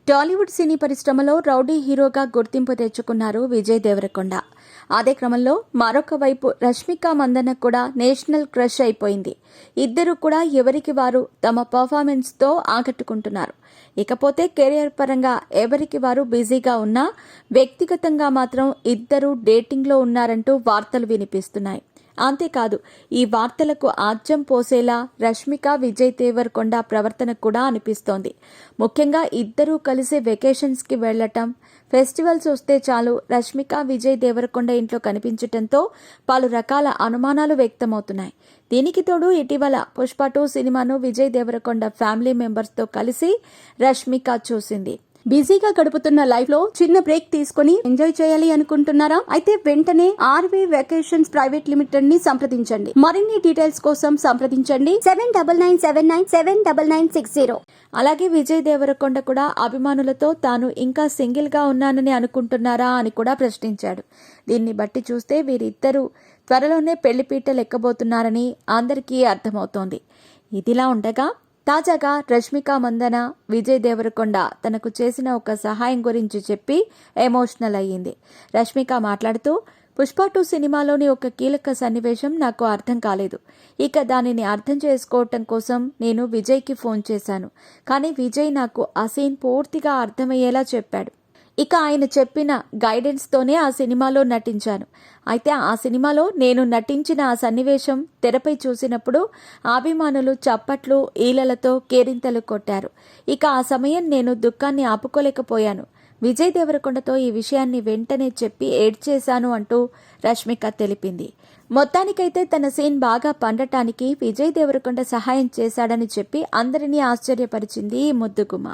టాలీవుడ్ సినీ పరిశ్రమలో రౌడీ హీరోగా గుర్తింపు తెచ్చుకున్నారు విజయ్ దేవరకొండ. అదే క్రమంలో మరొక వైపు రష్మిక మందన్న కూడా నేషనల్ క్రష్ అయిపోయింది. ఇద్దరు కూడా ఎవరికి వారు తమ పర్ఫార్మెన్స్తో ఆకట్టుకుంటున్నారు. ఇకపోతే కెరియర్ పరంగా ఎవరికి వారు బిజీగా ఉన్నా వ్యక్తిగతంగా మాత్రం ఇద్దరు డేటింగ్లో ఉన్నారంటూ వార్తలు వినిపిస్తున్నాయి. అంతేకాదు, ఈ వార్తలకు ఆజ్యం పోసేలా రష్మిక విజయ్ దేవరకొండ ప్రవర్తన కూడా అనిపిస్తోంది. ముఖ్యంగా ఇద్దరూ కలిసి వెకేషన్స్కి వెళ్లటం, ఫెస్టివల్స్ వస్తే చాలు రష్మిక విజయ్ దేవరకొండ ఇంట్లో కనిపించటంతో పలు రకాల అనుమానాలు వ్యక్తమవుతున్నాయి. దీనికి తోడు ఇటీవల పుష్ప 2 సినిమాను విజయ్ దేవరకొండ ఫ్యామిలీ మెంబర్స్తో కలిసి రష్మిక చూసింది. బిజీగా గడుపుతున్న లైఫ్ లో చిన్న బ్రేక్ తీసుకుని ఎంజాయ్ చేయాలి అనుకుంటున్నారా? అయితే వెంటనే ఆర్వీ వెకేషన్స్ ప్రైవేట్ లిమిటెడ్ ని సంప్రదించండి. మరిన్ని డీటెయిల్స్ కోసం సంప్రదించండి 7997979960. అలాగే విజయ్ దేవరకొండ కూడా అభిమానులతో తాను ఇంకా సింగిల్ గా ఉన్నానని అనుకుంటున్నారా అని కూడా ప్రశ్నించాడు. దీన్ని బట్టి చూస్తే వీరిద్దరూ త్వరలోనే పెళ్లిపీటలు ఎక్కబోతున్నారని అందరికీ అర్థమవుతోంది. ఇదిలా ఉండగా తాజాగా రష్మిక మందన విజయ్ దేవరకొండ తనకు చేసిన ఒక సహాయం గురించి చెప్పి ఎమోషనల్ అయ్యింది. రష్మిక మాట్లాడుతూ, పుష్ప 2 సినిమాలోని ఒక కీలక సన్నివేశం నాకు అర్థం కాలేదు. ఇక దానిని అర్థం చేసుకోవటం కోసం నేను విజయ్కి ఫోన్ చేశాను. కానీ విజయ్ నాకు ఆ సీన్ పూర్తిగా అర్థమయ్యేలా చెప్పాడు. ఇక ఆయన చెప్పిన గైడెన్స్తోనే ఆ సినిమాలో నటించాను. అయితే ఆ సినిమాలో నేను నటించిన ఆ సన్నివేశం తెరపై చూసినప్పుడు అభిమానులు చప్పట్లు ఈలలతో కేరింతలు కొట్టారు. ఇక ఆ సమయం నేను దుఃఖాన్ని ఆపుకోలేకపోయాను. విజయ్ దేవరకొండతో ఈ విషయాన్ని వెంటనే చెప్పి ఏడ్చేశాను అంటూ రష్మిక తెలిపింది. మొత్తానికైతే తన సీన్ బాగా పండటానికి విజయ్ దేవరకొండ సహాయం చేశాడని చెప్పి అందరినీ ఆశ్చర్యపరిచింది ఈ ముద్దుగుమ్మ.